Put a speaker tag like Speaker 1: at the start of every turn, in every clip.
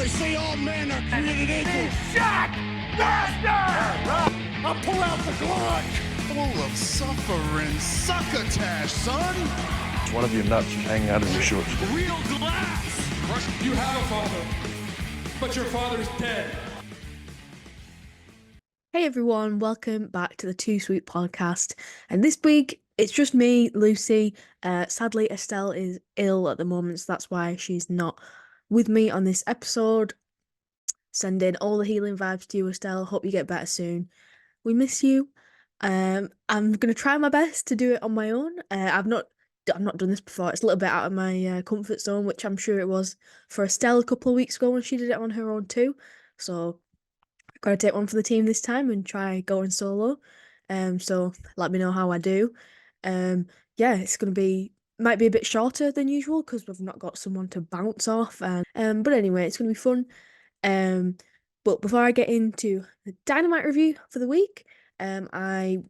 Speaker 1: They say all men are created equal.
Speaker 2: Shot! Master!
Speaker 1: I pull out the Glock.
Speaker 3: Full of suffering succotash, son.
Speaker 4: One of your nuts is hanging out of your shorts.
Speaker 2: Real glass!
Speaker 5: You have a father, but your father's dead.
Speaker 6: Hey everyone, welcome back to the Too Sweet podcast. And this week, it's just me, Lucy. Sadly, Estelle is ill at the moment, so that's why she's not with me on this episode. Sending all the healing vibes to you, Estelle. Hope you get better soon. We miss you. I'm going to try my best to do it on my own. I've not done this before. It's a little bit out of my comfort zone, which I'm sure it was for Estelle a couple of weeks ago when she did it on her own too. So I've got to take one for the team this time and try going solo. So let me know how I do. Yeah, it's going to might be a bit shorter than usual because we've not got someone to bounce off. But anyway, it's going to be fun. But before I get into the Dynamite review for the week, I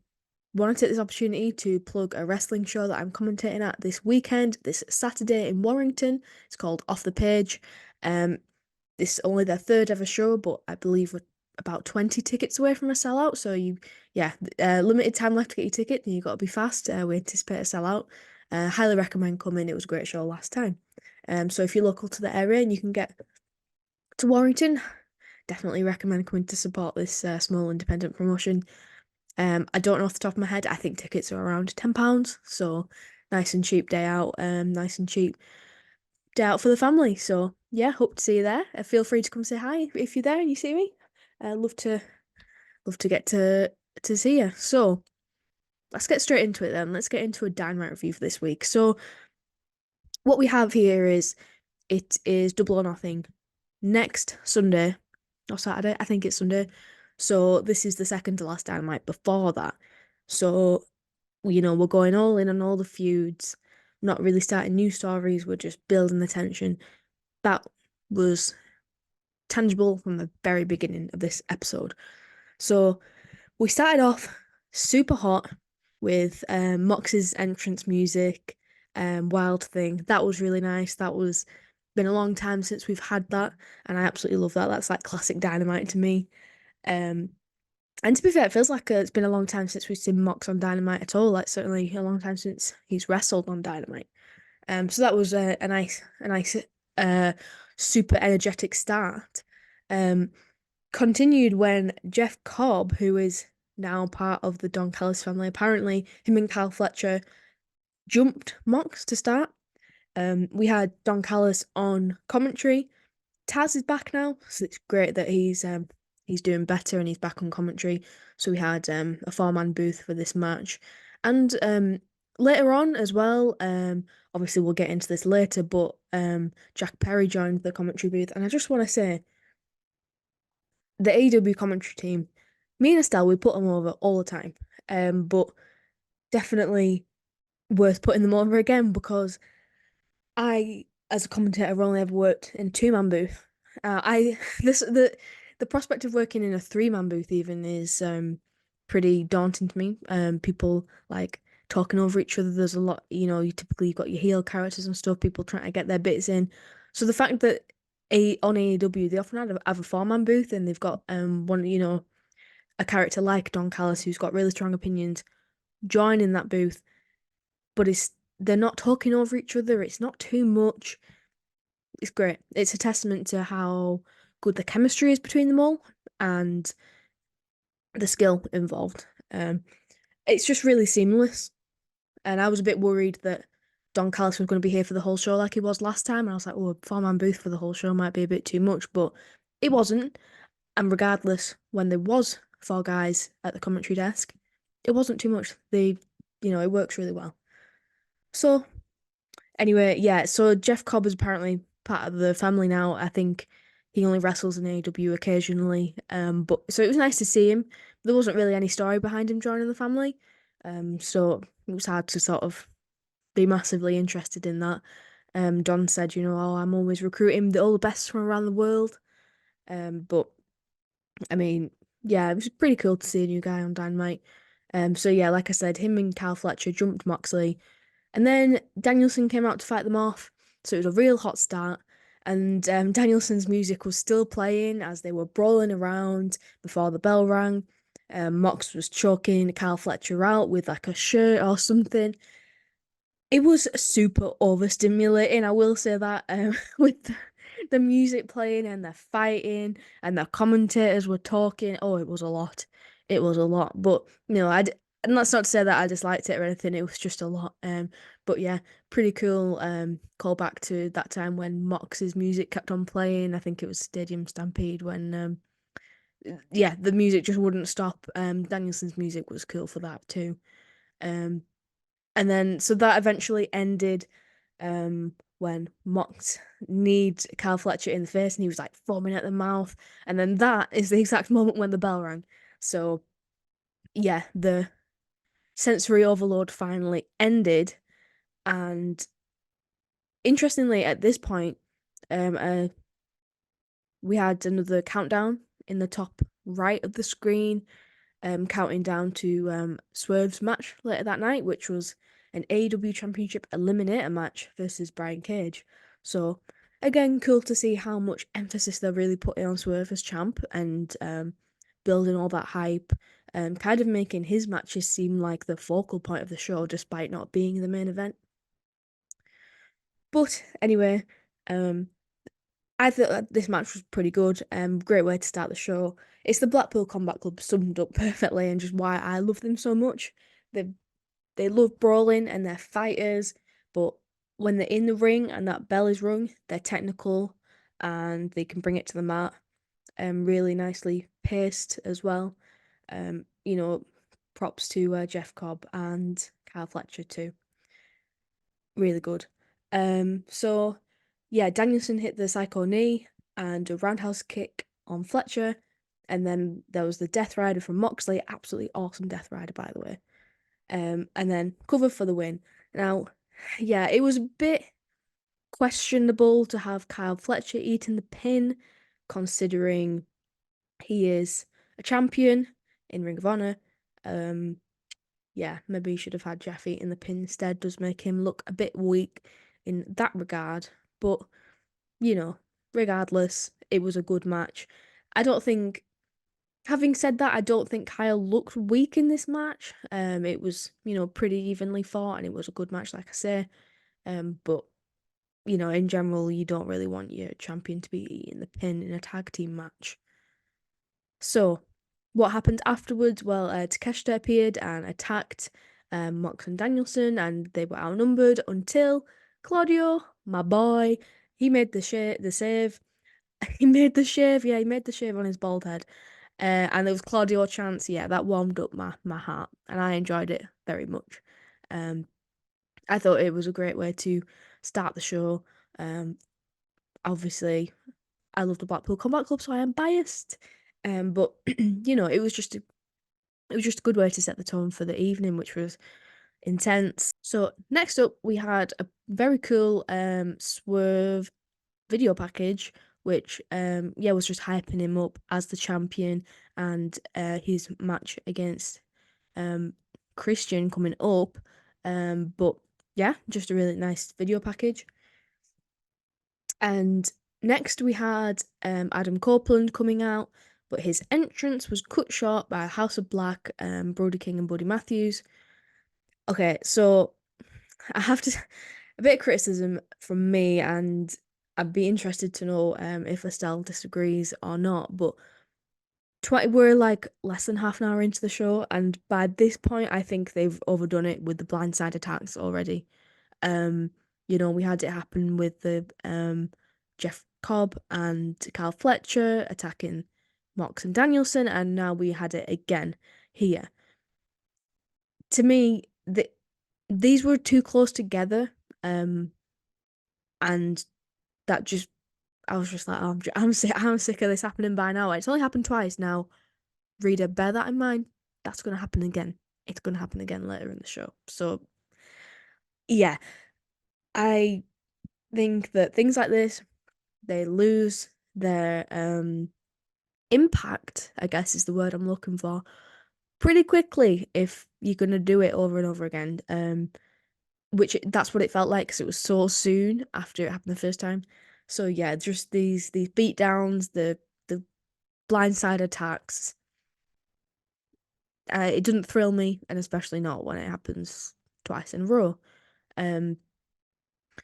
Speaker 6: want to take this opportunity to plug a wrestling show that I'm commentating at this weekend, this Saturday in Warrington. It's called Off the Page. This is only their third ever show, but I believe we're about 20 tickets away from a sellout. So limited time left to get your ticket, and you've got to be fast. We anticipate a sellout. Highly recommend coming. It was a great show last time. So if you're local to the area and you can get to Warrington, definitely recommend coming to support this small independent promotion. I don't know off the top of my head. I think tickets are around £10, so nice and cheap day out. Nice and cheap day out for the family. So yeah, hope to see you there. Feel free to come say hi if you're there and you see me. Love to get to see you. So let's get straight into it then. Let's get into a Dynamite review for this week. So what we have here is Double or Nothing next Sunday or Saturday. I think it's Sunday. So this is the second to last Dynamite before that. So, we're going all in on all the feuds, not really starting new stories. We're just building the tension. That was tangible from the very beginning of this episode. So we started off super hot with Mox's entrance music, Wild Thing. That was really nice. That was been a long time since we've had that, and I absolutely love that. That's like classic Dynamite to me. And to be fair, it feels like it's been a long time since we've seen Mox on Dynamite at all. Like certainly a long time since he's wrestled on Dynamite. So that was a nice super energetic start. Continued when Jeff Cobb, who is now part of the Don Callis family, apparently him and Kyle Fletcher jumped Mox to start. We had Don Callis on commentary. Taz is back now, so it's great that he's doing better and he's back on commentary. So we had a 4-man booth for this match. And later on as well, obviously we'll get into this later, but Jack Perry joined the commentary booth. And I just want to say, the AEW commentary team, me and Estelle, we put them over all the time. But definitely worth putting them over again because I, as a commentator, have only ever worked in a 2-man booth. The prospect of working in a 3-man booth even is pretty daunting to me. People like talking over each other. There's a lot, you got your heel characters and stuff, people trying to get their bits in. So the fact that on AEW, they often have a 4-man booth and they've got one, a character like Don Callis who's got really strong opinions joining that booth, but they're not talking over each other. It's not too much. It's great. It's a testament to how good the chemistry is between them all and the skill involved. It's just really seamless. And I was a bit worried that Don Callis was going to be here for the whole show like he was last time. And I was like, a 4-man booth for the whole show might be a bit too much, but it wasn't. And regardless, when there was 4 guys at the commentary desk, it wasn't too much. It works really well. So anyway, yeah, so Jeff Cobb is apparently part of the family now. I think he only wrestles in AEW occasionally. But so it was nice to see him. There wasn't really any story behind him joining the family. So it was hard to sort of be massively interested in that. Don said, I'm always recruiting all the best from around the world. But I mean, yeah, it was pretty cool to see a new guy on Dynamite. So yeah, like I said, him and Kyle Fletcher jumped Moxley. And then Danielson came out to fight them off. So it was a real hot start. And Danielson's music was still playing as they were brawling around before the bell rang. Mox was choking Kyle Fletcher out with like a shirt or something. It was super overstimulating, I will say that, with the music playing and they're fighting and the commentators were talking. Oh, it was a lot. It was a lot. But, and that's not to say that I disliked it or anything, it was just a lot. But yeah, pretty cool call back to that time when Mox's music kept on playing. I think it was Stadium Stampede when yeah, the music just wouldn't stop. Danielson's music was cool for that too. Um and then, so that eventually ended when Mox kneed Kyle Fletcher in the face and he was like foaming at the mouth. And then that is the exact moment when the bell rang. So, yeah, the sensory overload finally ended. And interestingly, at this point, we had another countdown in the top right of the screen, counting down to Swerve's match later that night, which was an AEW Championship Eliminator match versus Brian Cage. So, again, cool to see how much emphasis they're really putting on Swerve as champ and building all that hype, kind of making his matches seem like the focal point of the show despite not being the main event. But anyway, I thought that this match was pretty good. Great way to start the show. It's the Blackpool Combat Club summed up perfectly and just why I love them so much. They love brawling and they're fighters, but when they're in the ring and that bell is rung, they're technical and they can bring it to the mat. Really nicely paced as well. You know, props to Jeff Cobb and Kyle Fletcher too. Really good. So yeah, Danielson hit the psycho knee and a roundhouse kick on Fletcher, and then there was the Death Rider from Moxley, absolutely awesome Death Rider by the way. And then cover for the win. Now, yeah, it was a bit questionable to have Kyle Fletcher eating the pin, considering he is a champion in Ring of Honor. Yeah, maybe he should have had Jeff eating the pin instead. Does make him look a bit weak in that regard. But, regardless, it was a good match. Having said that, I don't think Kyle looked weak in this match. It was, pretty evenly fought and it was a good match, like I say. But, in general, you don't really want your champion to be eating the pin in a tag team match. So, what happened afterwards? Well, Takeshita appeared and attacked Mox and Danielson, and they were outnumbered until Claudio, my boy, he made the save. He made the shave, yeah, he made the shave on his bald head. And there was Claudio chants, yeah, that warmed up my heart, and I enjoyed it very much. I thought it was a great way to start the show. Obviously, I love the Blackpool Combat Club, so I am biased. But it was just a good way to set the tone for the evening, which was intense. So next up, we had a very cool Swerve video package, which was just hyping him up as the champion and his match against Christian coming up. But yeah, just a really nice video package. And next we had Adam Copeland coming out, but his entrance was cut short by House of Black, Brody King and Buddy Matthews. Okay, so I have to a bit of criticism from me, and I'd be interested to know if Estelle disagrees or not. But we're like less than half an hour into the show, and by this point, I think they've overdone it with the blindside attacks already. We had it happen with the Jeff Cobb and Kyle Fletcher attacking Mox and Danielson, and now we had it again here. To me, these were too close together, and that just I was just like, oh, I'm sick of this happening by now. It's only happened twice now. Reader, bear that in mind. That's gonna happen again. It's gonna happen again later in the show. So yeah, I think that things like this, they lose their impact, I guess is the word I'm looking for, pretty quickly if you're gonna do it over and over again. Which that's what it felt like because it was so soon after it happened the first time. So yeah, just these beat downs, the blindside attacks. It doesn't thrill me, and especially not when it happens twice in a row. Um,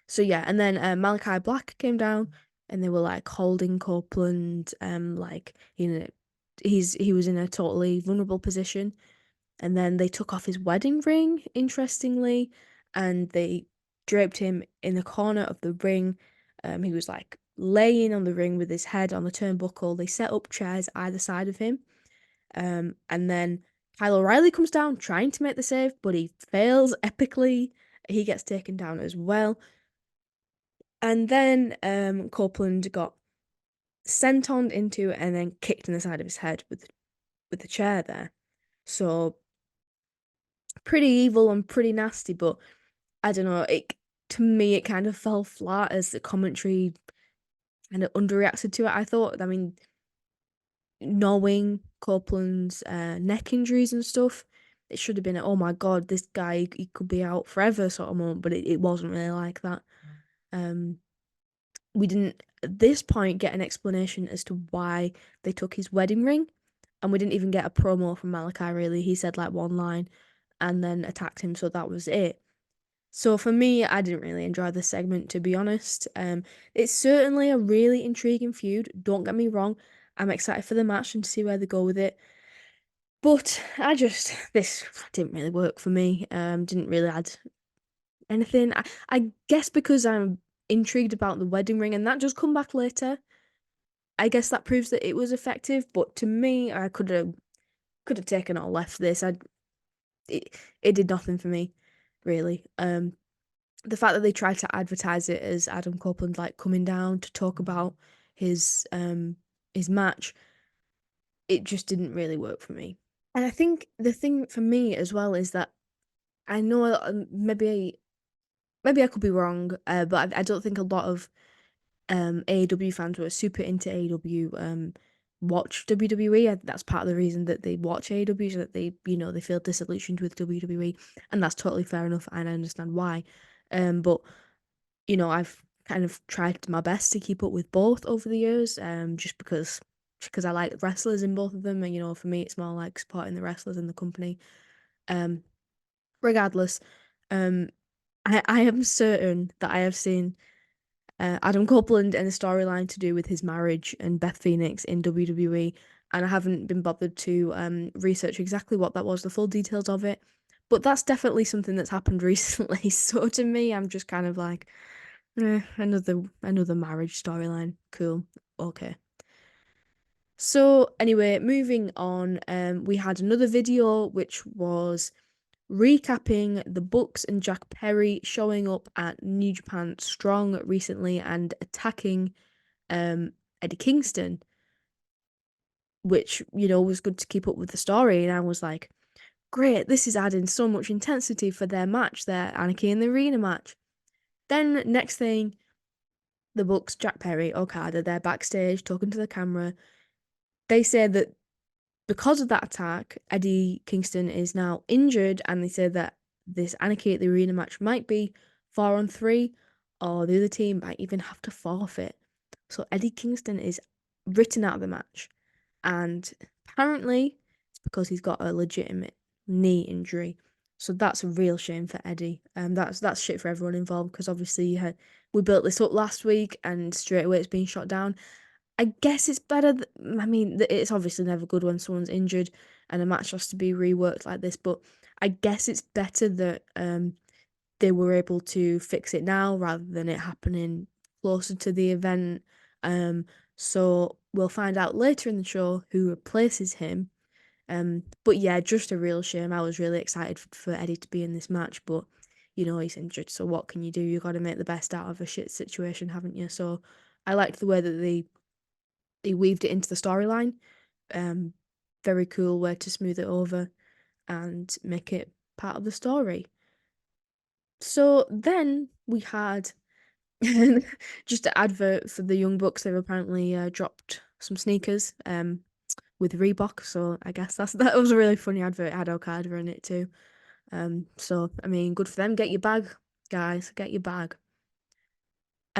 Speaker 6: so yeah, and then Malachi Black came down, and they were like holding Copeland, like he was in a totally vulnerable position, and then they took off his wedding ring, interestingly, and they draped him in the corner of the ring. He was like laying on the ring with his head on the turnbuckle. They set up chairs either side of him. And then Kyle O'Reilly comes down trying to make the save, but he fails epically. He gets taken down as well. And then Copeland got sentoned into and then kicked in the side of his head with the chair there. So pretty evil and pretty nasty, but I don't know, to me it kind of fell flat as the commentary kind of underreacted to it, I thought. I mean, knowing Copeland's neck injuries and stuff, it should have been oh my god, this guy he could be out forever sort of moment, but it wasn't really like that. We didn't at this point get an explanation as to why they took his wedding ring, and we didn't even get a promo from Malachi really. He said like one line and then attacked him, so that was it. So for me, I didn't really enjoy this segment, to be honest. It's certainly a really intriguing feud. Don't get me wrong. I'm excited for the match and to see where they go with it. But this didn't really work for me. Didn't really add anything. I guess because I'm intrigued about the wedding ring and that does come back later. I guess that proves that it was effective. But to me, I could have taken or left this. It did nothing for me, really. The fact that they tried to advertise it as Adam Copeland like coming down to talk about his match, it just didn't really work for me. And I think the thing for me as well is that I know maybe I could be wrong, but I don't think a lot of AEW fans who are super into AEW watch WWE. That's part of the reason that they watch AEW is that they feel disillusioned with WWE, and that's totally fair enough, and I understand why. But I've kind of tried my best to keep up with both over the years, just because I like wrestlers in both of them, and for me it's more like supporting the wrestlers in the company. Um, Regardless, um, I am certain that I have seen Adam Copeland in a storyline to do with his marriage and Beth Phoenix in WWE, and I haven't been bothered to research exactly what that was, the full details of it. But that's definitely something that's happened recently. So to me, I'm just kind of like, another marriage storyline. Cool. Okay. So anyway, moving on, we had another video which was recapping the Bucks and Jack Perry showing up at New Japan Strong recently and attacking Eddie Kingston, which, was good to keep up with the story. And I was like, great, this is adding so much intensity for their match, their Anarchy in the Arena match. Then next thing, the Bucks, Jack Perry, Okada, they're backstage talking to the camera. They say that because of that attack, Eddie Kingston is now injured, and they say that this Anarchy at the Arena match might be 4-on-3, or the other team might even have to forfeit. So Eddie Kingston is written out of the match, and apparently it's because he's got a legitimate knee injury. So that's a real shame for Eddie. That's shit for everyone involved because obviously we built this up last week, and straight away it's being shot down. I guess it's better. I mean, it's obviously never good when someone's injured and a match has to be reworked like this, but I guess it's better that they were able to fix it now rather than it happening closer to the event. So we'll find out later in the show who replaces him. But yeah, just a real shame. I was really excited for Eddie to be in this match, but he's injured. So what can you do? You got to make the best out of a shit situation, haven't you? So I liked the way that they weaved it into the storyline. Very cool way to smooth it over and make it part of the story. So then we had just an advert for the Young Bucks. They've apparently dropped some sneakers with Reebok. So I guess that was a really funny advert. It had Okada in it too. So I mean, good for them. Get your bag, guys. Get your bag.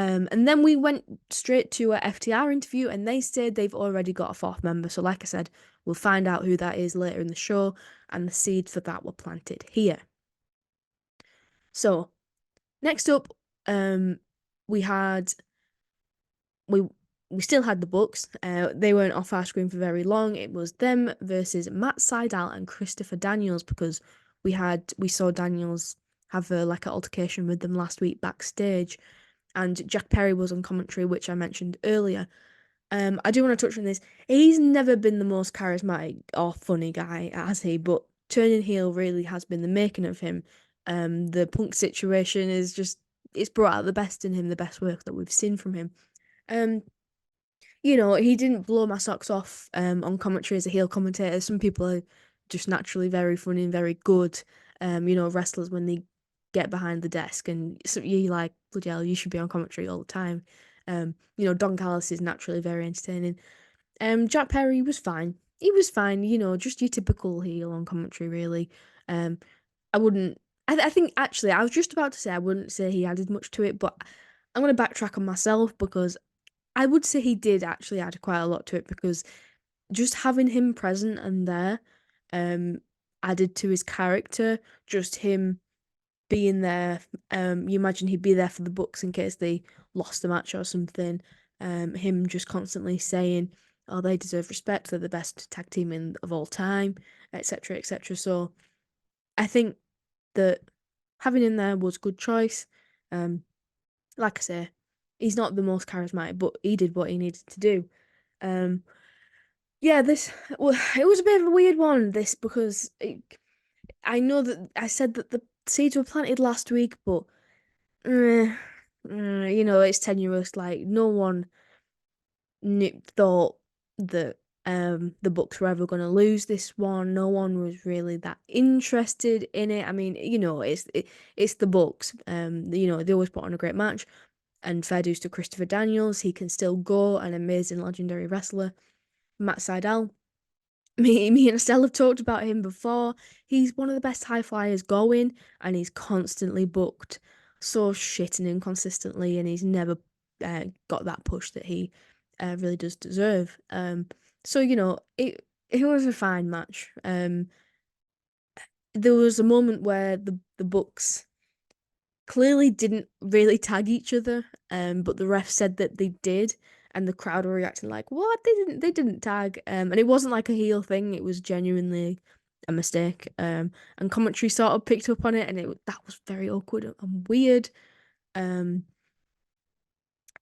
Speaker 6: And then we went straight to a FTR interview, and they said they've already got a fourth member. So, like I said, we'll find out who that is later in the show, and the seeds for that were planted here. So, next up, we had we still had the Bucks. They weren't off our screen for very long. It was them versus Matt Sydal and Christopher Daniels, because we saw Daniels have like an altercation with them last week backstage, and Jack Perry was on commentary, which I mentioned earlier. I do want to touch on this. He's never been the most charismatic or funny guy, has he? But turning heel really has been the making of him. The Punk situation is just, it's brought out the best in him, the best work that we've seen from him. He didn't blow my socks off on commentary as a heel commentator. Some people are just naturally very funny and very good. Wrestlers, when they get behind the desk, and so you're like, bloody hell, you should be on commentary all the time. Don Callis is naturally very entertaining. Jack Perry was fine. He was fine, just your typical heel on commentary, really. I wouldn't. I think actually, I was just about to say I wouldn't say he added much to it, but I'm gonna backtrack on myself, because I would say he did actually add quite a lot to it, because just having him present and there added to his character. Just him being there, you imagine he'd be there for the Bucks in case they lost the match or something. Him just constantly saying, oh, they deserve respect, they're the best tag team of all time, etc., etc. So I think that having him there was a good choice. Like I say, he's not the most charismatic, but he did what he needed to do. Yeah, it was a bit of a weird one, this, because I know that I said that the seeds were planted last week, but it's tenuous. Like, no one thought that the Bucks were ever going to lose this one. No one was really that interested in it. I mean, it's the Bucks. They always put on a great match, and fair dues to Christopher Daniels. He can still go, an amazing legendary wrestler. Matt Sydal. Me and Estelle have talked about him before. He's one of the best high flyers going, and he's constantly booked so shit and inconsistently, and he's never got that push that he really does deserve. So it was a fine match. There was a moment where the Bucks clearly didn't really tag each other, but the ref said that they did, and the crowd were reacting like, "What? They didn't tag." And it wasn't like a heel thing; it was genuinely a mistake. And commentary sort of picked up on it, and that was very awkward and weird.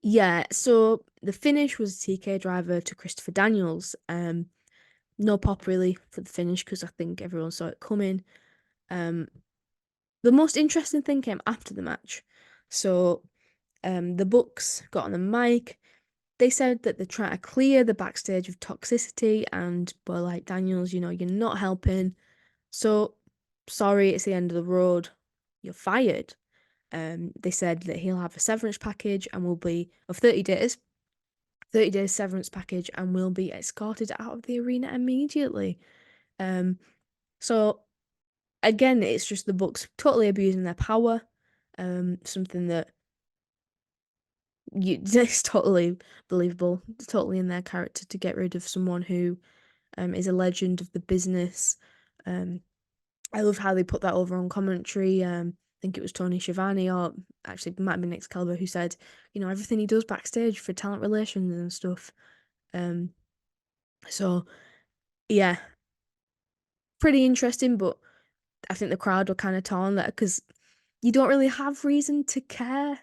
Speaker 6: Yeah. So the finish was a TK driver to Christopher Daniels. No pop really for the finish, because I think everyone saw it coming. The most interesting thing came after the match. So the Bucks got on the mic. They said that they're trying to clear the backstage of toxicity, and were like, Daniels, you're not helping. So sorry, it's the end of the road. You're fired. They said that he'll have a severance package and will be of 30 days. 30 days severance package, and will be escorted out of the arena immediately. So again, it's just the Bucks totally abusing their power. Something that it's totally believable, totally in their character to get rid of someone who is a legend of the business. I love how they put that over on commentary. I think it was Tony Schiavone, or actually it might have been Excalibur, who said, everything he does backstage for talent relations and stuff. So yeah, pretty interesting, but I think the crowd were kind of torn there, because you don't really have reason to care.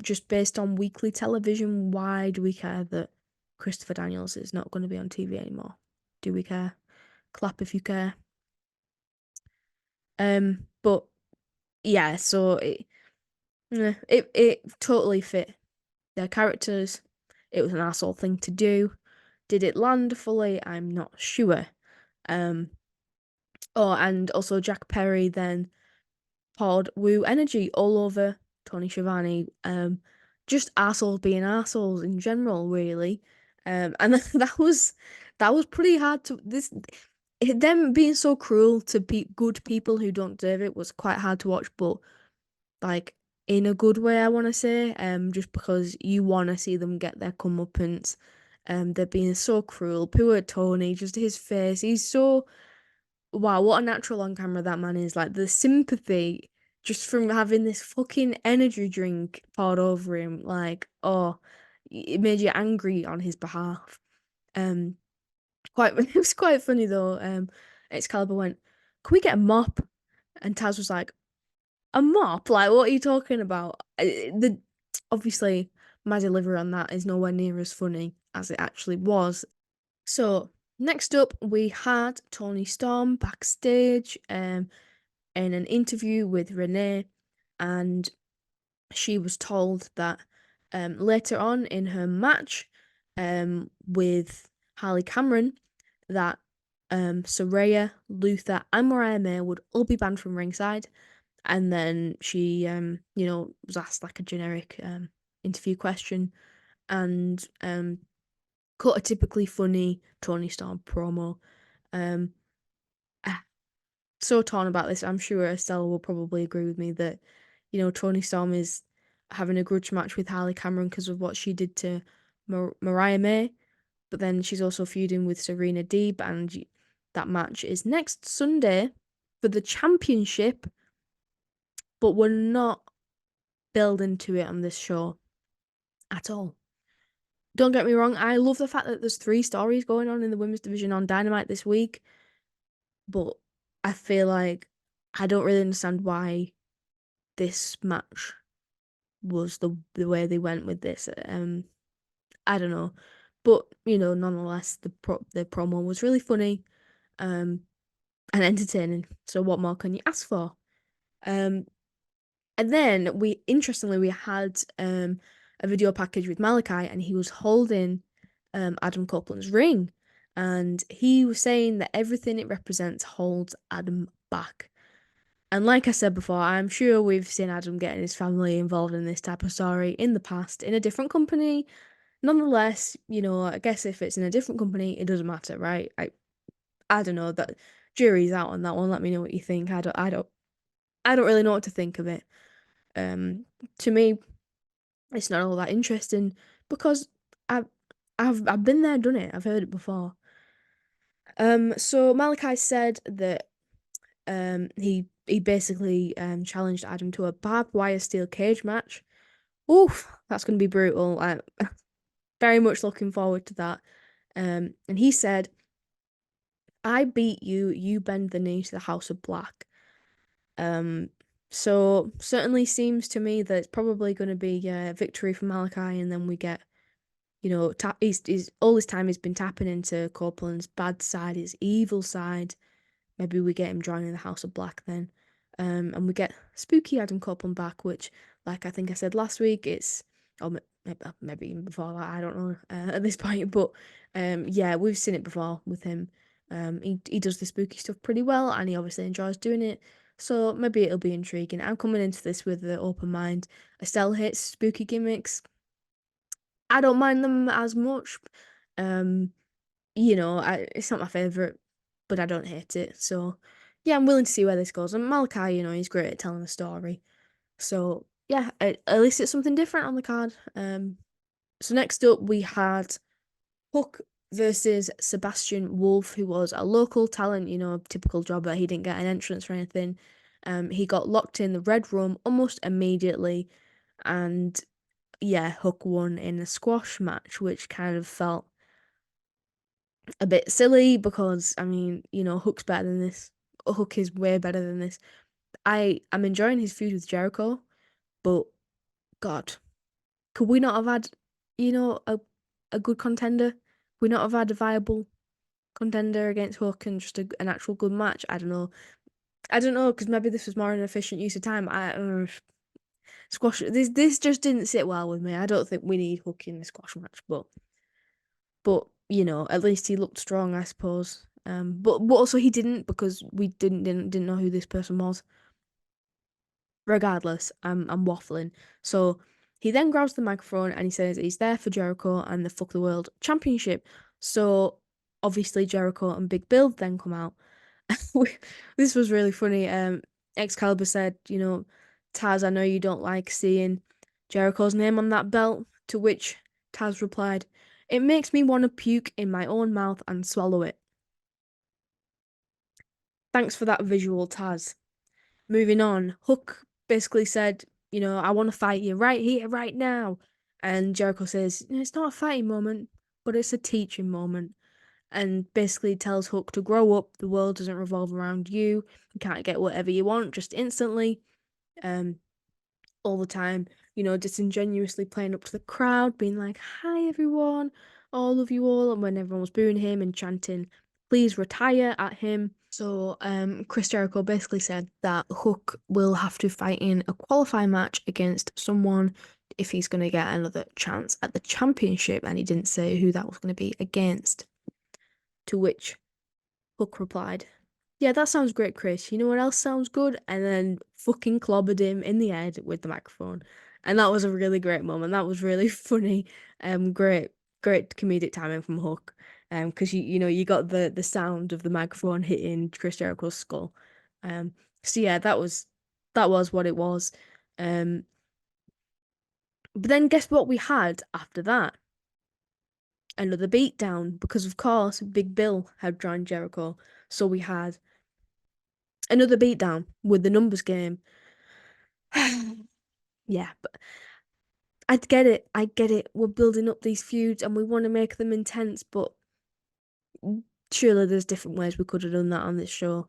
Speaker 6: Just based on weekly television, why do we care that Christopher Daniels is not going to be on TV anymore? Do we care? Clap if you care. But yeah, so it totally fit their characters. It was an asshole thing to do. Did it land fully? I'm not sure. And also Jack Perry then poured woo energy all over Tony Schiavone. Just assholes being assholes in general, really. And that was pretty hard to them being so cruel to good people who don't deserve it was quite hard to watch. But like, in a good way, I want to say, just because you want to see them get their comeuppance. They're being so cruel. Poor Tony, just his face. He's so, wow, what a natural on camera that man is. Like the sympathy just from having this fucking energy drink poured over him. Like, oh, it made you angry on his behalf. Um, it was quite funny though. Excalibur went, "Can we get a mop?" And Taz was like, "A mop? Like, what are you talking about?" The obviously my delivery on that is nowhere near as funny as it actually was. So next up, we had Tony Storm backstage, in an interview with Renee, and she was told that later on in her match with Harley Cameron, that Saraya, Luther, and Mariah May would all be banned from ringside. And then she, was asked like a generic interview question and cut a typically funny Tony Storm promo. Um, ah, so torn about this. I'm sure Estella will probably agree with me that, Tony Storm is having a grudge match with Harley Cameron because of what she did to Mariah May, but then she's also feuding with Serena Deeb, and that match is next Sunday for the championship, but we're not building to it on this show at all. Don't get me wrong, I love the fact that there's 3 stories going on in the women's division on Dynamite this week, but I feel like I don't really understand why this match was the way they went with this. I don't know, but nonetheless, the promo was really funny, and entertaining. So what more can you ask for? And then interestingly we had a video package with Malachi, and he was holding Adam Copeland's ring, and he was saying that everything it represents holds Adam back. And like I said before, I'm sure we've seen Adam getting his family involved in this type of story in the past in a different company. Nonetheless, I guess if it's in a different company, it doesn't matter, right? I don't know, that jury's out on that one. Let me know what you think. I don't really know what to think of it. To me, it's not all that interesting because I've I've been there, done it. I've heard it before. So Malachi said that he basically challenged Adam to a barbed wire steel cage match. Oof, that's gonna be brutal. I'm very much looking forward to that. And he said, "I beat you. You bend the knee to the House of Black." Um, so certainly seems to me that it's probably going to be a victory for Malachi, and then we get, he's all this time he's been tapping into Copeland's bad side, his evil side. Maybe we get him joining the House of Black then, and we get spooky Adam Copeland back, which, like I think I said last week, or maybe even before that, I don't know at this point, but yeah, we've seen it before with him. He does the spooky stuff pretty well, and he obviously enjoys doing it. So maybe it'll be intriguing. I'm coming into this with an open mind. Estelle hates spooky gimmicks. I don't mind them as much. Um, it's not my favorite, but I don't hate it. So yeah, I'm willing to see where this goes. And Malachi, he's great at telling a story. So yeah, at least it's something different on the card. So next up we had Hook versus Sebastian Wolf, who was a local talent, a typical jobber. He didn't get an entrance or anything. He got locked in the red room almost immediately, and yeah, Hook won in a squash match, which kind of felt a bit silly because I mean, Hook's better than this. Hook is way better than this. I'm enjoying his feud with Jericho, but God, could we not have had, a good contender? Could we not have had a viable contender against Hook and just an actual good match? I don't know. I don't know, because maybe this was more an efficient use of time. Squash. This just didn't sit well with me. I don't think we need Hook in the squash match, but at least he looked strong, I suppose. But also he didn't, because we didn't know who this person was. Regardless, I'm waffling. So he then grabs the microphone and he says he's there for Jericho and the Fuck the World Championship. So obviously Jericho and Big Bill then come out. This was really funny. Excalibur said, Taz, I know you don't like seeing Jericho's name on that belt, to which Taz replied, "It makes me want to puke in my own mouth and swallow it." Thanks for that visual, Taz. Moving on, Hook basically said, "I want to fight you right here, right now." And Jericho says, "It's not a fighting moment, but it's a teaching moment." And basically tells Hook to grow up. The world doesn't revolve around you. You can't get whatever you want just instantly. All the time, disingenuously playing up to the crowd, being like, "Hi everyone, all love you all," and when everyone was booing him and chanting, "Please retire" at him. So Chris Jericho basically said that Hook will have to fight in a qualifying match against someone if he's going to get another chance at the championship, and he didn't say who that was going to be against. To which Hook replied, "Yeah, that sounds great, Chris. You know what else sounds good?" And then fucking clobbered him in the head with the microphone. And that was a really great moment. That was really funny. Great, great comedic timing from Hook. Because you got the sound of the microphone hitting Chris Jericho's skull. So yeah, that was what it was. But then guess what we had after that? Another beatdown, because of course Big Bill had joined Jericho. So we had another beatdown with the numbers game. Yeah, but I get it. I get it. We're building up these feuds and we want to make them intense, but surely there's different ways we could have done that on this show.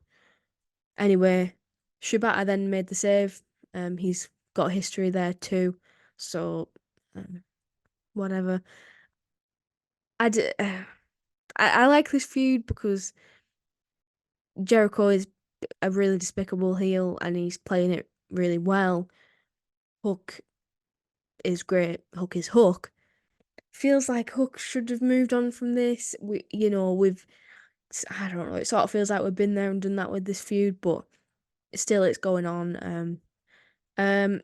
Speaker 6: Anyway, Shibata then made the save. He's got history there too, so whatever. I like this feud because Jericho is a really despicable heel and he's playing it really well. Hook is great. Hook is Hook. Feels like Hook should have moved on from this. We've I don't know. It sort of feels like we've been there and done that with this feud, but still, it's going on. Um,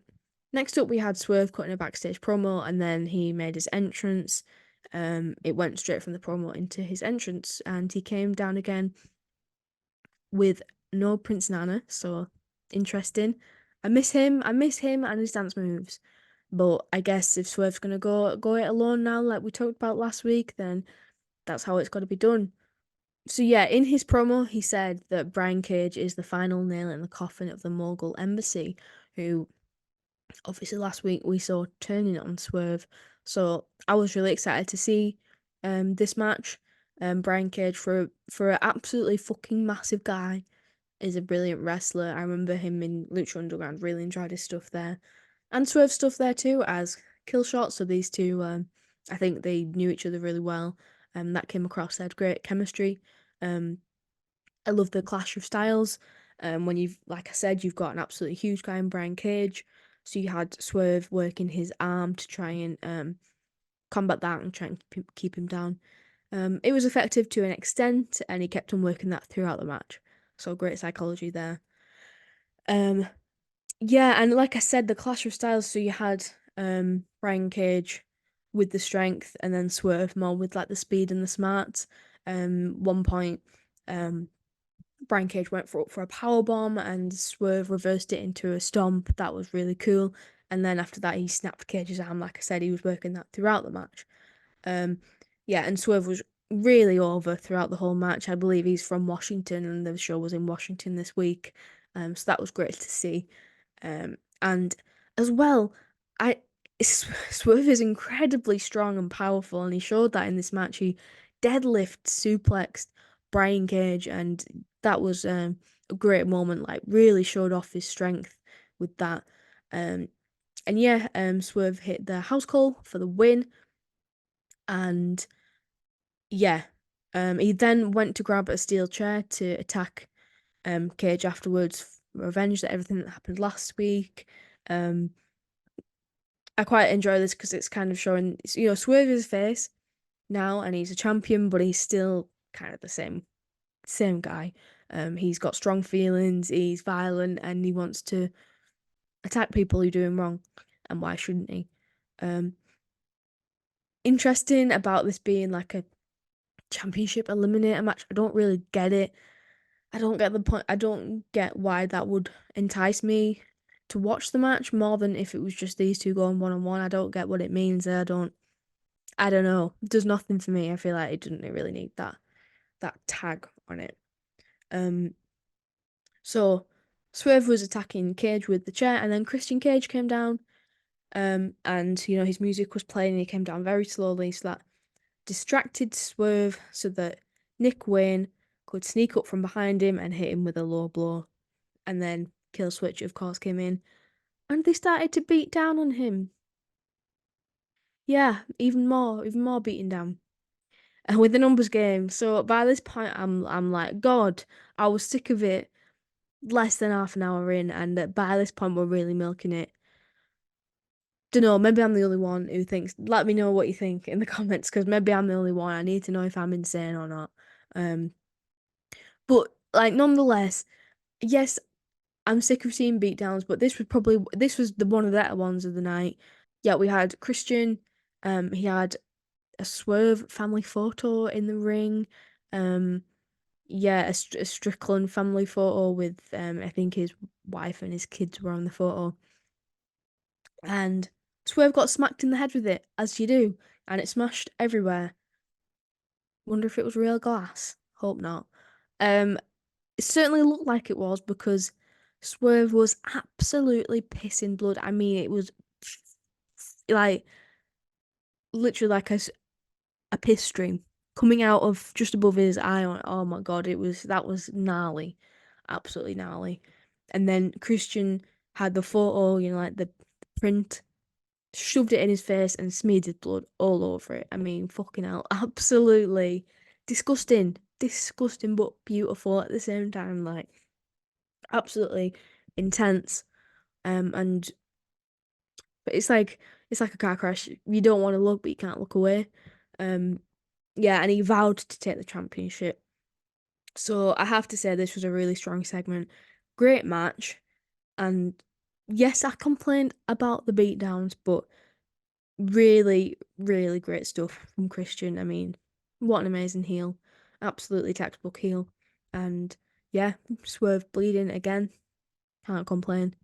Speaker 6: Next up, we had Swerve cutting a backstage promo, and then he made his entrance. It went straight from the promo into his entrance, and he came down again with no Prince Nana. So interesting. I miss him. I miss him and his dance moves. But I guess if Swerve's gonna go it alone now, like we talked about last week, then that's how it's got to be done. So yeah, in his promo, he said that Brian Cage is the final nail in the coffin of the Mogul Embassy, who obviously last week we saw turning on Swerve. So I was really excited to see this match. Brian Cage for an absolutely fucking massive guy is a brilliant wrestler. I remember him in Lucha Underground. Really enjoyed his stuff there, and Swerve stuff there too as Killshot. So these two, I think they knew each other really well. That came across. They had great chemistry. I love the clash of styles. When like I said, you've got an absolutely huge guy in Brian Cage. So you had Swerve working his arm to try and combat that and try and keep him down. It was effective to an extent, and he kept on working that throughout the match. So great psychology there. Yeah, and like I said, the clash of styles. So you had Brian Cage with the strength, and then Swerve more with like the speed and the smarts. One point, Brian Cage went for a power bomb, and Swerve reversed it into a stomp. That was really cool. And then after that, he snapped Cage's arm. Like I said, he was working that throughout the match. Yeah, and Swerve was really over throughout the whole match. I believe he's from Washington, and the show was in Washington this week. So that was great to see. And as well, I Swerve is incredibly strong and powerful, and he showed that in this match. He deadlift suplexed Brian Cage, and that was a great moment. Like really showed off his strength with that. And yeah, Swerve hit the house call for the win, and yeah, he then went to grab a steel chair to attack Cage afterwards, revenge that everything that happened last week. Um, I quite enjoy this because it's kind of showing, Swerve is face now, and he's a champion, but he's still kind of the same guy. He's got strong feelings, he's violent, and he wants to attack people who do him wrong. And why shouldn't he? Interesting about this being like a championship eliminator match. I don't really get it. I don't get the point. I don't get why that would entice me. to watch the match more than if it was just these two going one-on-one. I don't get what it means. I don't know. It does nothing for me. I feel like it didn't really need that tag on it. So Swerve was attacking Cage with the chair, and then Christian Cage came down. And his music was playing, and he came down very slowly, so that distracted Swerve, so that Nick Wayne could sneak up from behind him and hit him with a low blow. And then Killswitch, of course, came in, and they started to beat down on him. Yeah, even more beating down. And with the numbers game, so by this point, I'm like, God, I was sick of it. Less than half an hour in, and by this point, we're really milking it. Don't know, maybe I'm the only one who thinks. Let me know what you think in the comments, because maybe I'm the only one. I need to know if I'm insane or not. But like, nonetheless, yes, I'm sick of seeing beatdowns, but this was the one of the better ones of the night. Yeah, we had Christian. He had a Swerve family photo in the ring. Yeah, a Strickland family photo with I think his wife and his kids were on the photo. And Swerve got smacked in the head with it, as you do, and it smashed everywhere. Wonder if it was real glass. Hope not. It certainly looked like it was, because Swerve was absolutely pissing blood. I mean, it was like literally like a piss stream coming out of just above his eye. Oh my God, that was gnarly, absolutely gnarly. And then Christian had the photo, like the print, shoved it in his face and smeared his blood all over it. I mean, fucking hell, absolutely disgusting, but beautiful at the same time, like absolutely intense. And but it's like a car crash. You don't want to look, but you can't look away. Yeah, and he vowed to take the championship. So I have to say this was a really strong segment. Great match. And yes, I complained about the beatdowns, but really, really great stuff from Christian. I mean, what an amazing heel. Absolutely textbook heel. And yeah, Swerve bleeding again. Can't complain.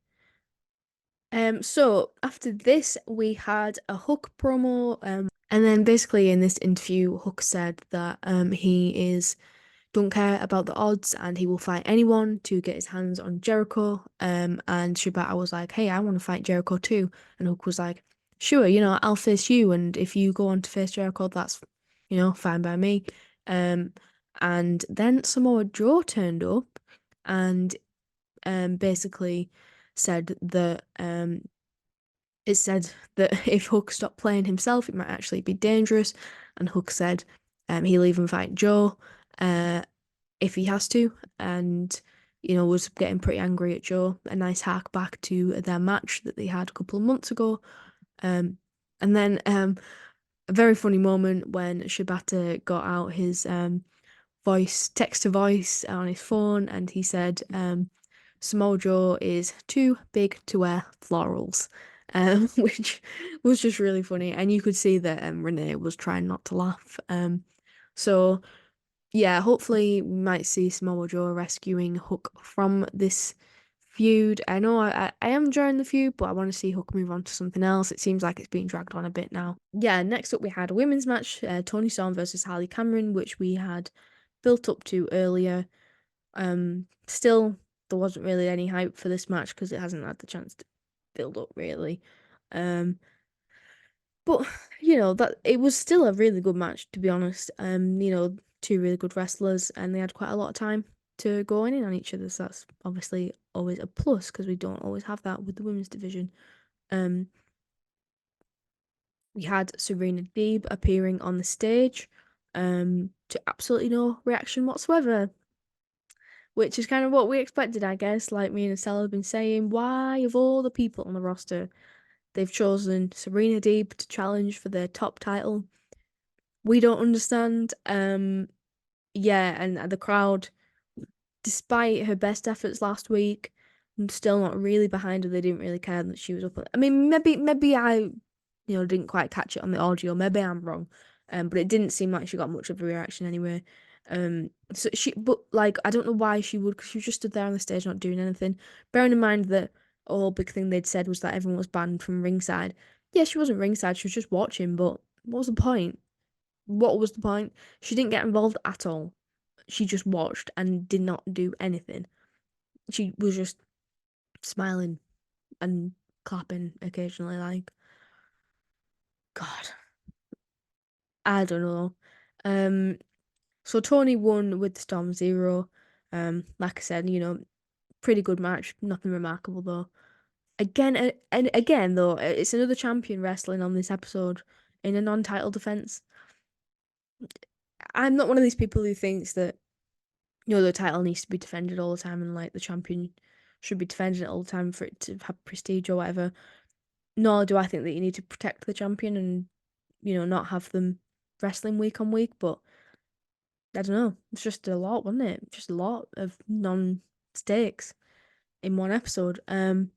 Speaker 6: So after this, we had a Hook promo. And then basically in this interview, Hook said that he don't care about the odds, and he will fight anyone to get his hands on Jericho. And Shibata was like, "Hey, I want to fight Jericho too." And Hook was like, "Sure, I'll face you, and if you go on to face Jericho, that's fine by me." And then Samoa Joe turned up and basically said that it said that if Hook stopped playing himself, it might actually be dangerous. And Hook said he'll even fight Joe if he has to, and was getting pretty angry at Joe. A nice hark back to their match that they had a couple of months ago. And then a very funny moment when Shibata got out his text to voice on his phone, and he said Samoa Joe is too big to wear florals. Which was just really funny, and you could see that Renee was trying not to laugh. So yeah, hopefully we might see Samoa Joe rescuing Hook from this feud. I know I am enjoying the feud, but I want to see Hook move on to something else. It seems like it's being dragged on a bit now. Yeah, next up we had a women's match, Toni Storm versus Harley Cameron, which we had built up to earlier. Still, there wasn't really any hype for this match because it hasn't had the chance to build up really. But that it was still a really good match, to be honest. Two really good wrestlers, and they had quite a lot of time to go in on each other. So that's obviously always a plus, because we don't always have that with the women's division. We had Serena Deeb appearing on the stage, to absolutely no reaction whatsoever, which is kind of what we expected, I guess. Like me and Estella have been saying, why of all the people on the roster, they've chosen Serena Deeb to challenge for their top title? We don't understand. Yeah, and the crowd, despite her best efforts last week, still not really behind her. They didn't really care that she was up. I mean, maybe I, didn't quite catch it on the audio. Maybe I'm wrong. But it didn't seem like she got much of a reaction anyway. But like, I don't know why she would, because she just stood there on the stage not doing anything. Bearing in mind that all big thing they'd said was that everyone was banned from ringside. Yeah, she wasn't ringside, she was just watching, but what was the point? What was the point? She didn't get involved at all. She just watched and did not do anything. She was just smiling and clapping occasionally, like, God, I don't know. So Tony won with the Storm Zero. Like I said, pretty good match, nothing remarkable though. Again, and again though, it's another champion wrestling on this episode in a non-title defense. I'm not one of these people who thinks that the title needs to be defended all the time and like the champion should be defending it all the time for it to have prestige or whatever. Nor do I think that you need to protect the champion and not have them wrestling week on week. But I don't know, it's just a lot, wasn't it? Just a lot of non-stakes in one episode. And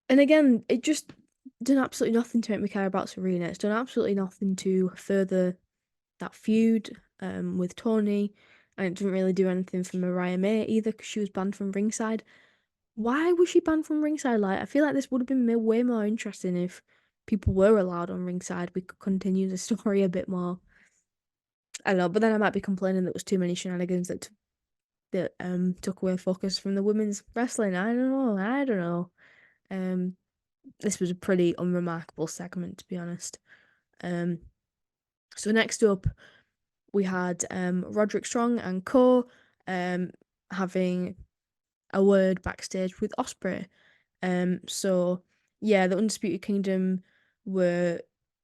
Speaker 6: again, it just done absolutely nothing to make me care about Serena. It's done absolutely nothing to further that feud with Tony, and it didn't really do anything for Mariah May either because she was banned from ringside. Why was she banned from ringside? Like, I feel like this would have been way more interesting if people were allowed on ringside. We could continue the story a bit more. I don't know, but then I might be complaining that there was too many shenanigans that took away focus from the women's wrestling. I don't know. This was a pretty unremarkable segment, to be honest. So next up, we had Roderick Strong and Co. Having a word backstage with Ospreay. So yeah, the Undisputed Kingdom were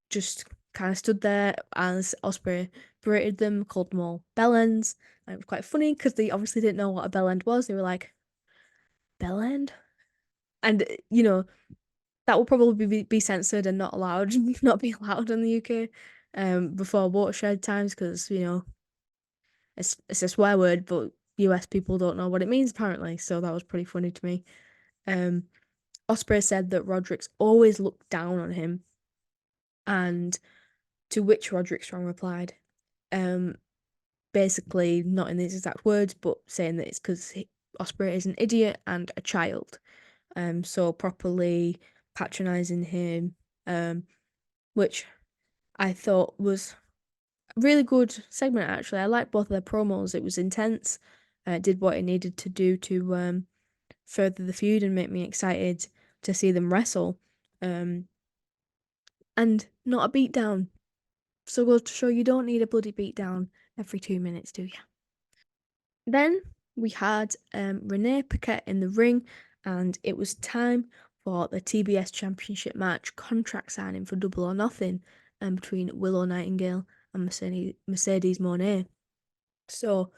Speaker 6: just kind of stood there as Ospreay berated them, called them all bellends. And it was quite funny because they obviously didn't know what a bellend was. They were like, bellend? And that will probably be censored and not allowed, not be allowed in the UK before watershed times because it's a swear word, but US people don't know what it means apparently. So that was pretty funny to me. Ospreay said that Roderick's always looked down on him, and to which Roderick Strong replied, basically not in these exact words, but saying that it's because Ospreay is an idiot and a child. So properly patronizing him, which I thought was a really good segment actually. I liked both of their promos. It was intense. It did what it needed to do to further the feud and make me excited to see them wrestle. And not a beatdown. So goes to show you don't need a bloody beatdown every 2 minutes, do you? Then we had Renee Paquette in the ring, and it was time for the TBS Championship match contract signing for Double or Nothing between Willow Nightingale and Mercedes Monet. So,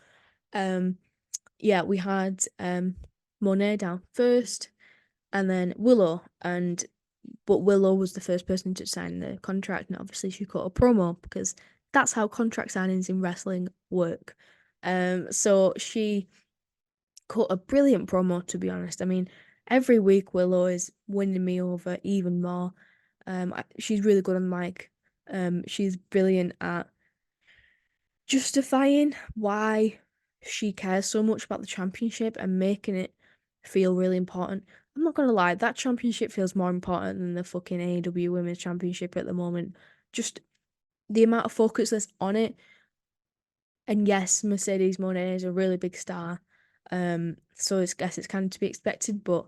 Speaker 6: yeah, we had Monet down first, and then Willow, but Willow was the first person to sign the contract, and obviously she cut a promo because that's how contract signings in wrestling work. So she cut a brilliant promo, to be honest. I mean, every week Willow is winning me over even more. She's really good on the mic. She's brilliant at justifying why she cares so much about the championship and making it feel really important. I'm not gonna lie, that championship feels more important than the fucking AEW Women's Championship at the moment. Just the amount of focus that's on it. And yes, Mercedes Monet is a really big star. So I guess it's kind of to be expected, but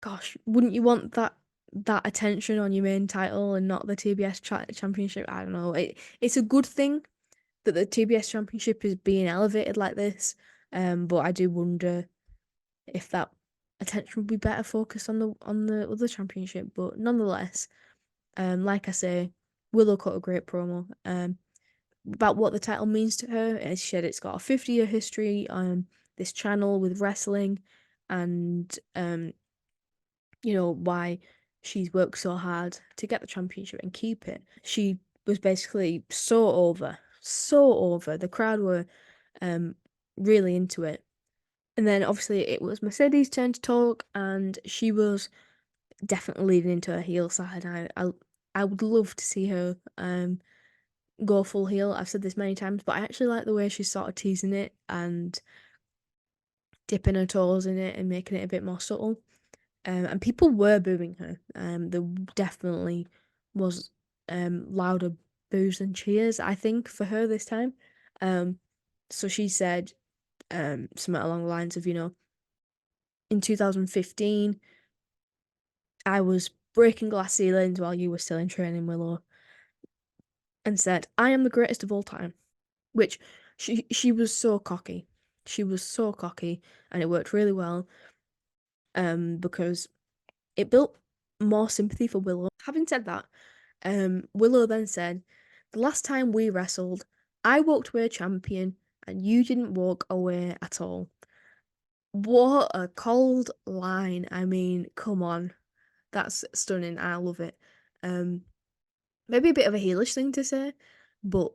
Speaker 6: gosh, wouldn't you want that attention on your main title and not the TBS championship? I don't know. It's a good thing that the TBS championship is being elevated like this. But I do wonder if that attention would be better focused on the other championship. But nonetheless, like I say, Willow cut a great promo. About what the title means to her. As she said, it's got a 50-year history on this channel with wrestling, and why she's worked so hard to get the championship and keep it. She was basically so over. The crowd were really into it. And then obviously it was Mercedes' turn to talk, and she was definitely leading into her heel side. I would love to see her go full heel. I've said this many times, but I actually like the way she's sort of teasing it and dipping her toes in it and making it a bit more subtle. And people were booing her. There definitely was louder boos and cheers, I think, for her this time. So she said something along the lines of, in 2015, I was breaking glass ceilings while you were still in training, Willow, and said, I am the greatest of all time. Which she was so cocky. She was so cocky, and it worked really well. Because it built more sympathy for Willow. Having said that, Willow then said, the last time we wrestled, I walked away champion and you didn't walk away at all. What a cold line. I mean, come on. That's stunning. I love it. Maybe a bit of a heelish thing to say, but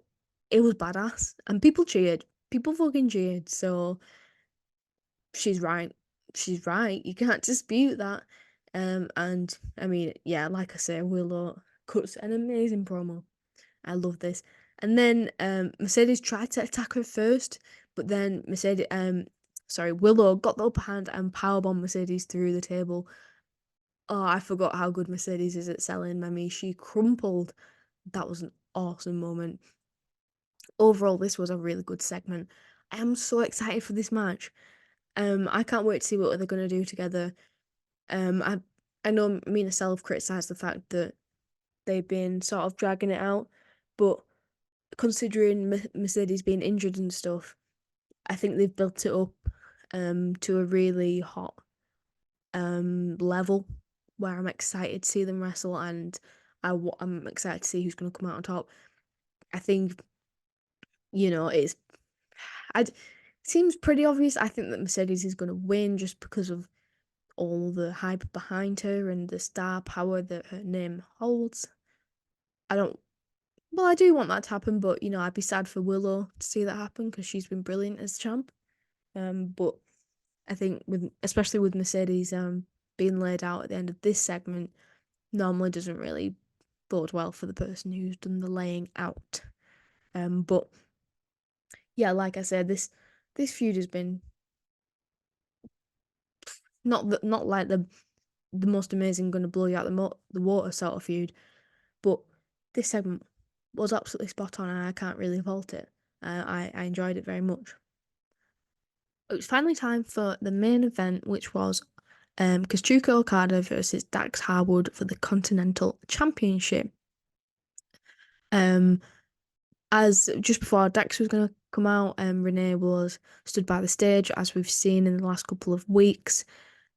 Speaker 6: it was badass. And people cheered. People fucking cheered. So she's right. She's right. You can't dispute that. And I mean, yeah, like I say, Willow cuts an amazing promo. I love this. And then Mercedes tried to attack her first, but then Willow got the upper hand and powerbombed Mercedes through the table. Oh, I forgot how good Mercedes is at selling. I mean, she crumpled. That was an awesome moment. Overall, this was a really good segment. I am so excited for this match. I can't wait to see what they're gonna do together. I know me and Estelle have criticised the fact that they've been sort of dragging it out, but considering Mercedes being injured and stuff, I think they've built it up to a really hot level where I'm excited to see them wrestle, and I'm excited to see who's going to come out on top. I think it's it seems pretty obvious. I think that Mercedes is going to win just because of all the hype behind her and the star power that her name holds. I don't Well, I do want that to happen, but I'd be sad for Willow to see that happen because she's been brilliant as champ. But I think especially with Mercedes being laid out at the end of this segment, normally doesn't really bode well for the person who's done the laying out. But yeah, like I said, this feud has been not like the most amazing, gonna blow you out the water sort of feud, but this segment was absolutely spot on, and I can't really fault it. I enjoyed it very much. It was finally time for the main event, which was Kazuchika Okada versus Dax Harwood for the Continental Championship. As just before Dax was going to come out, Renee was stood by the stage, as we've seen in the last couple of weeks,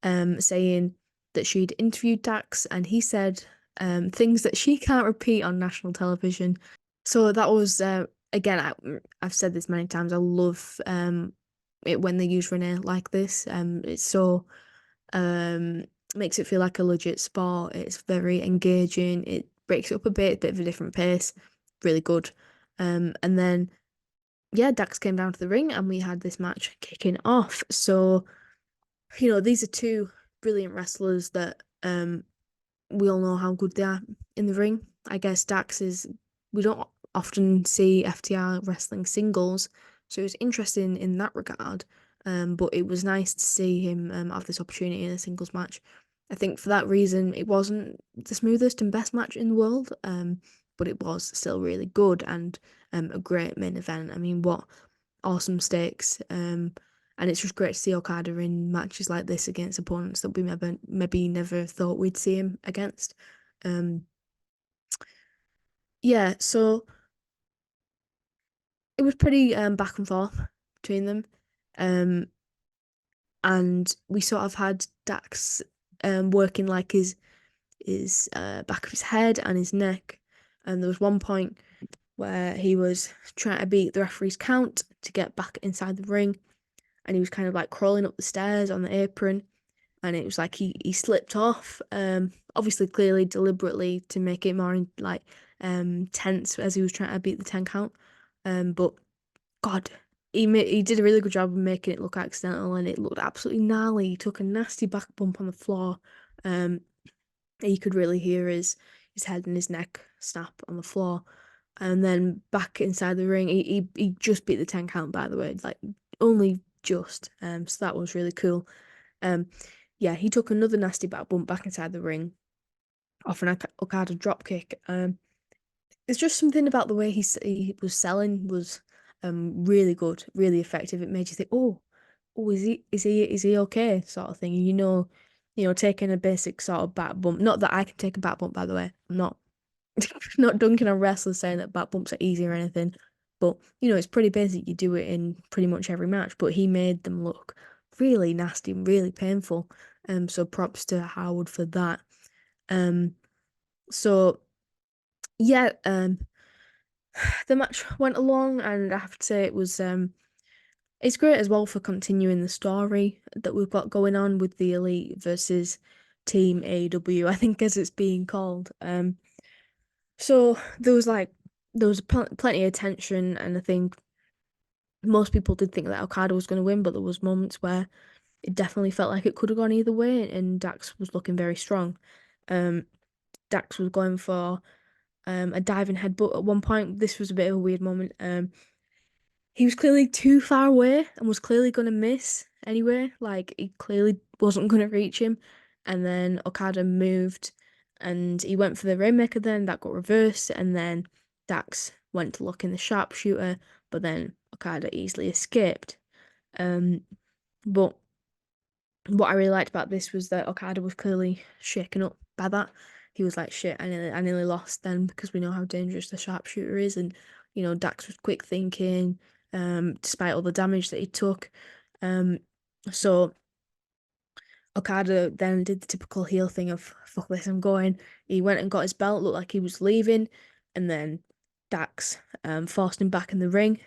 Speaker 6: saying that she'd interviewed Dax, and he said things that she can't repeat on national television. So that was again, I've said this many times. I love it when they use Renee like this. It's so makes it feel like a legit sport. It's very engaging. It breaks it up a bit of a different pace. Really good. And then yeah, Dax came down to the ring and we had this match kicking off. So these are two brilliant wrestlers that we all know how good they are in the ring. I guess we don't often see FTR wrestling singles, so it was interesting in that regard. But it was nice to see him have this opportunity in a singles match. I think for that reason, it wasn't the smoothest and best match in the world, but it was still really good and a great main event. I mean, what awesome stakes. And it's just great to see Okada in matches like this against opponents that we maybe never thought we'd see him against. Yeah, so it was pretty back and forth between them. And we sort of had Dax working like his back of his head and his neck. And there was one point where he was trying to beat the referee's count to get back inside the ring, and he was kind of like crawling up the stairs on the apron, and it was like he slipped off, obviously clearly deliberately to make it more tense as he was trying to beat the 10 count. But God, he did a really good job of making it look accidental, and it looked absolutely gnarly. He took a nasty back bump on the floor. You could really hear his head and his neck snap on the floor. And then back inside the ring, he just beat the 10 count, by the way. Like, only just. So that was really cool. Yeah, he took another nasty back bump back inside the ring off an Okada dropkick. It's just something about the way he was selling was really good, really effective. It made you think, oh, is he okay, sort of thing. Taking a basic sort of back bump. Not that I can take a back bump, by the way. I'm not not dunking on wrestlers saying that back bumps are easy or anything. But it's pretty basic. You do it in pretty much every match. But he made them look really nasty and really painful. So props to Howard for that. So yeah, the match went along, and I have to say it's great as well for continuing the story that we've got going on with the Elite versus Team AEW, I think as it's being called. So there was plenty of tension, and I think most people did think that Okada was going to win, but there was moments where it definitely felt like it could have gone either way, and Dax was looking very strong. Dax was going for a diving headbutt at one point. This was a bit of a weird moment. He was clearly too far away and was clearly going to miss anyway. Like, he clearly wasn't going to reach him. And then Okada moved and he went for the Rainmaker then. That got reversed. And then Dax went to lock in the sharpshooter. But then Okada easily escaped. But what I really liked about this was that Okada was clearly shaken up by that. He was like, shit, I nearly lost then, because we know how dangerous the sharpshooter is. And, Dax was quick thinking, despite all the damage that he took. So Okada then did the typical heel thing of, fuck this, I'm going. He went and got his belt, looked like he was leaving, and then Dax forced him back in the ring.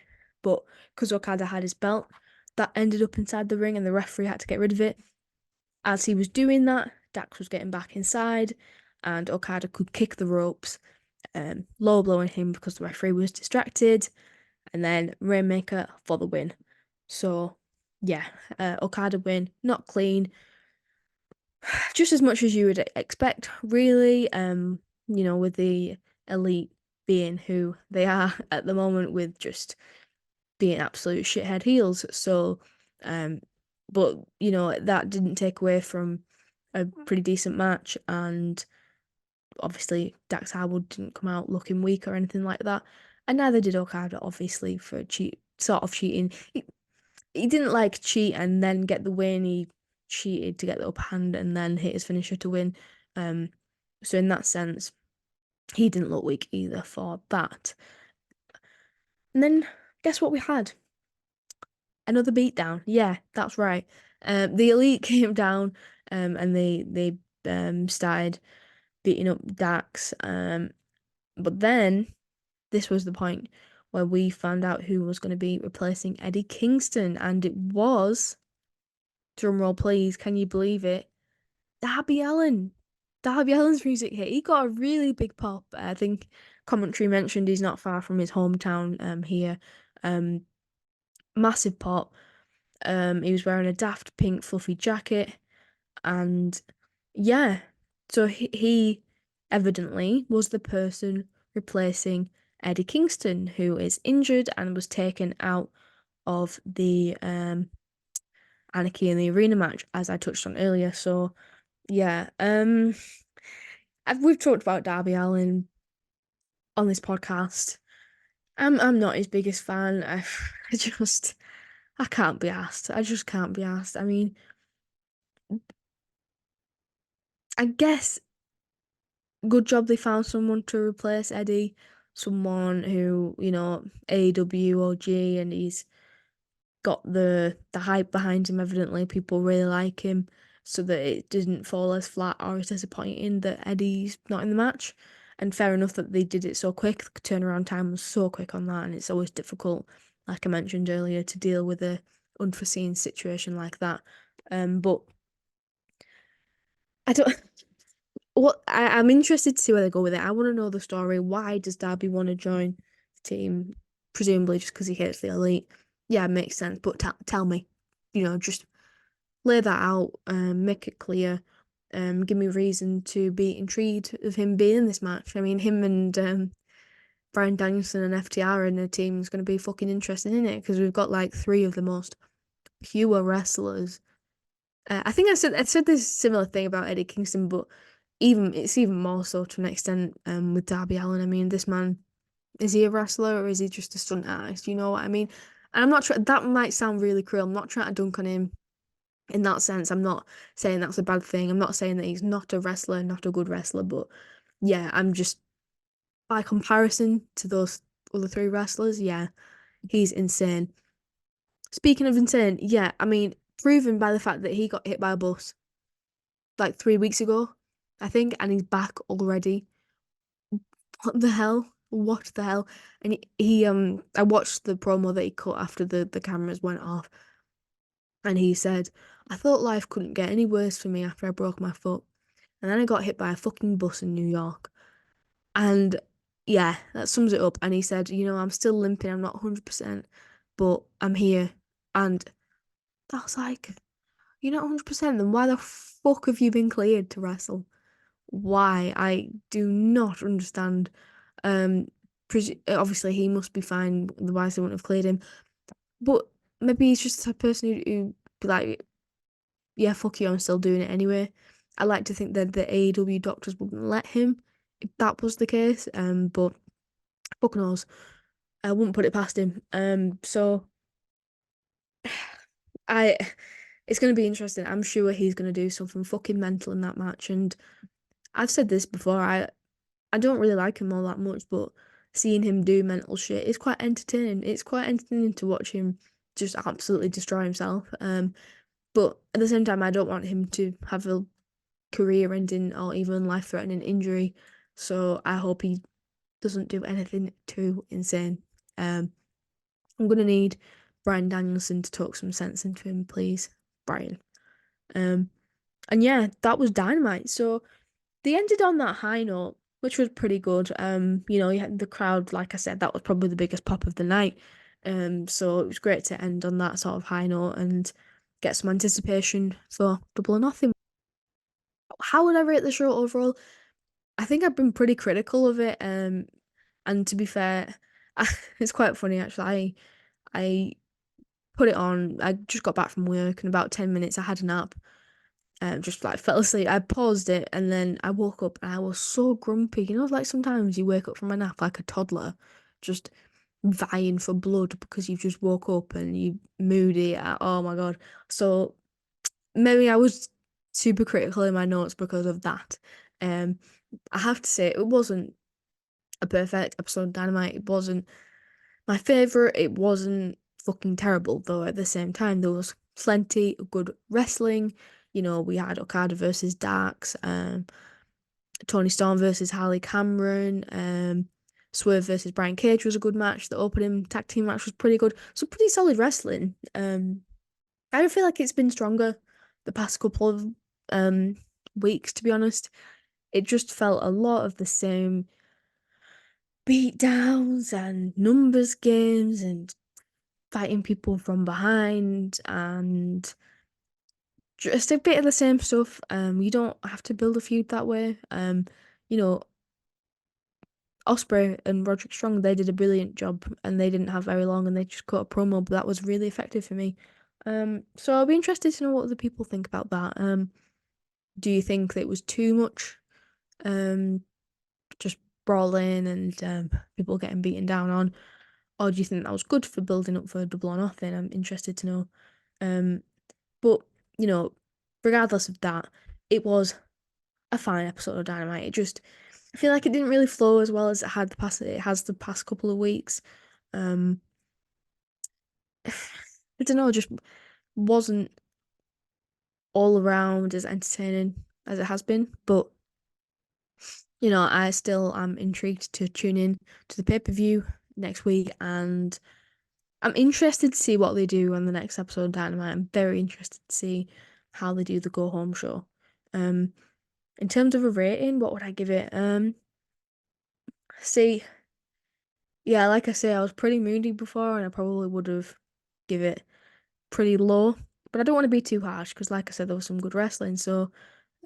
Speaker 6: But because Okada had his belt, that ended up inside the ring and the referee had to get rid of it. As he was doing that, Dax was getting back inside and Okada could kick the ropes, low blowing him because the referee was distracted, and then Rainmaker for the win. So, yeah, Okada win, not clean, just as much as you would expect, really, with the Elite being who they are at the moment, with just being absolute shithead heels. So, but that didn't take away from a pretty decent match, and obviously Dax Harwood didn't come out looking weak or anything like that, and neither did Okada, obviously, for sort of cheating. He didn't like cheat and then get the win. He cheated to get the upper hand and then hit his finisher to win. So in that sense, he didn't look weak either for that. And then guess what we had? Another beatdown. Yeah, that's right. The Elite came down, and they started beating up Dax. But then this was the point where we found out who was going to be replacing Eddie Kingston, and it was, drumroll please, can you believe it? Darby Allin. Darby Allin's music hit. He got a really big pop. I think commentary mentioned he's not far from his hometown here. Massive pop. He was wearing a daft pink fluffy jacket, and yeah, so he evidently was the person replacing Eddie Kingston, who is injured and was taken out of the Anarchy in the Arena match, as I touched on earlier. So yeah, we've talked about Darby Allin on this podcast. I'm not his biggest fan. I can't be asked. I just can't be asked. I mean, I guess good job they found someone to replace Eddie, someone who, AEW OG, and he's got the hype behind him. Evidently, people really like him, so that it didn't fall as flat or as disappointing that Eddie's not in the match. And fair enough that they did it so quick. The turnaround time was so quick on that, and it's always difficult, like I mentioned earlier, to deal with a unforeseen situation like that. But I don't. I'm interested to see where they go with it. I want to know the story. Why does Darby want to join the team? Presumably just because he hates the Elite. Yeah, it makes sense. But tell me, just lay that out, make it clear, give me reason to be intrigued of him being in this match. I mean, him and Bryan Danielson and FTR in a team is going to be fucking interesting, isn't it? Because we've got like three of the most fewer wrestlers. I think I said this similar thing about Eddie Kingston, but it's even more so to an extent with Darby Allin. I mean, this man, is he a wrestler or is he just a stunt artist? You know what I mean? And I'm not trying. That might sound really cruel. I'm not trying to dunk on him in that sense. I'm not saying that's a bad thing. I'm not saying that he's not a wrestler, not a good wrestler, but yeah, I'm just by comparison to those other three wrestlers, yeah, he's insane. Speaking of insane, yeah, I mean, proven by the fact that he got hit by a bus like 3 weeks ago, I think, and he's back already. What the hell? What the hell? And I watched the promo that he cut after the cameras went off, and he said, I thought life couldn't get any worse for me after I broke my foot. And then I got hit by a fucking bus in New York. And yeah, that sums it up. And he said, I'm still limping, I'm not 100%, but I'm here. And I was like, you're not 100%, then why the fuck have you been cleared to wrestle? Why? I do not understand. Um, Obviously he must be fine, otherwise they wouldn't have cleared him. But maybe he's just a person who be like, yeah, fuck you, I'm still doing it anyway. I like to think that the AEW doctors wouldn't let him if that was the case. But fuck knows. I wouldn't put it past him. So I it's gonna be interesting. I'm sure he's gonna do something fucking mental in that match. And I've said this before, I don't really like him all that much, but seeing him do mental shit is quite entertaining. It's quite entertaining to watch him just absolutely destroy himself. But at the same time, I don't want him to have a career-ending or even life-threatening injury. So I hope he doesn't do anything too insane. I'm gonna need Brian Danielson to talk some sense into him, please, Brian. And yeah, that was Dynamite. So they ended on that high note, which was pretty good. You had the crowd, like I said, that was probably the biggest pop of the night. So it was great to end on that sort of high note and get some anticipation for Double or Nothing. How would I rate the show overall? I think I've been pretty critical of it. And to be fair, it's quite funny actually. I put it on. I just got back from work, and about 10 minutes I had a nap. Just like fell asleep. I paused it, and then I woke up, and I was so grumpy. Like sometimes you wake up from a nap like a toddler, just vying for blood because you've just woke up and you moody. Oh my God. So maybe I was super critical in my notes because of that. Um, I have to say it wasn't a perfect episode of Dynamite. It wasn't my favorite. It wasn't fucking terrible though. At the same time, there was plenty of good wrestling. We had Okada versus Dax, Tony Storm versus Harley Cameron, Swerve versus Brian Cage was a good match. The opening tag team match was pretty good. So pretty solid wrestling. I don't feel like it's been stronger the past couple of weeks, to be honest. It just felt a lot of the same beatdowns and numbers games and fighting people from behind and just a bit of the same stuff. You don't have to build a feud that way. You know, Osprey and Roderick Strong, they did a brilliant job and they didn't have very long and they just cut a promo, but that was really effective for me. So I'll be interested to know what other people think about that. Do you think that it was too much? Just brawling and people getting beaten down on, or do you think that was good for building up for Double or Nothing? I'm interested to know. But regardless of that, it was a fine episode of Dynamite. I feel like it didn't really flow as well as it has the past couple of weeks. I don't know, just wasn't all around as entertaining as it has been, but I still am intrigued to tune in to the pay-per-view next week, and I'm interested to see what they do on the next episode of Dynamite. I'm very interested to see how they do the go home show. In terms of a rating, what would I give it? See, yeah, like I say, I was pretty moody before, and I probably would have give it pretty low, but I don't want to be too harsh because, like I said, there was some good wrestling. So,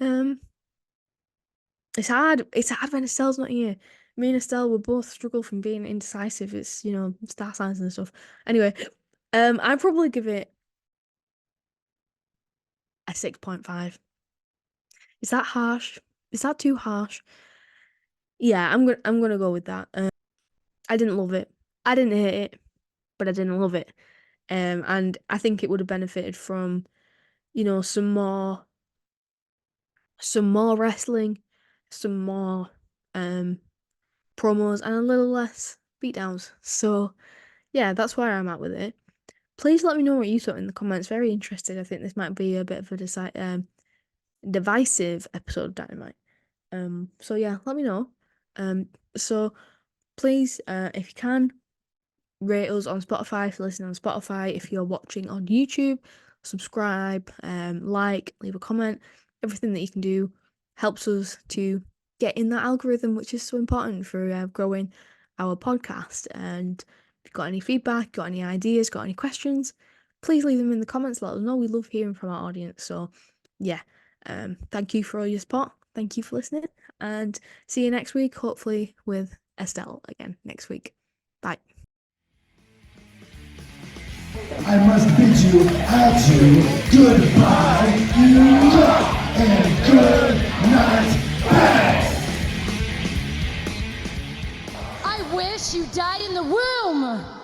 Speaker 6: um, it's hard. It's hard when Estelle's not here. Me and Estelle would both struggle from being indecisive. It's star signs and stuff. Anyway, I'd probably give it a 6.5. Is that harsh? Is that too harsh? Yeah, I'm gonna go with that. I didn't love it. I didn't hate it, but I didn't love it. And I think it would have benefited from, some more wrestling, some more promos, and a little less beatdowns. So yeah, that's where I'm at with it. Please let me know what you thought in the comments. Very interested. I think this might be a bit of a divisive episode of Dynamite. So yeah, let me know. So please, if you can, rate us on Spotify if you're listening on Spotify. If you're watching on YouTube, subscribe, like, leave a comment. Everything that you can do helps us to get in that algorithm, which is so important for growing our podcast. And if you've got any feedback, got any ideas, got any questions, please leave them in the comments. Let us know. We love hearing from our audience. So yeah, thank you for all your support. Thank you for listening, and see you next week, hopefully with Estelle again next week. Bye.
Speaker 7: I must bid you adieu, goodbye, and good night, bye.
Speaker 8: I wish you died in the womb.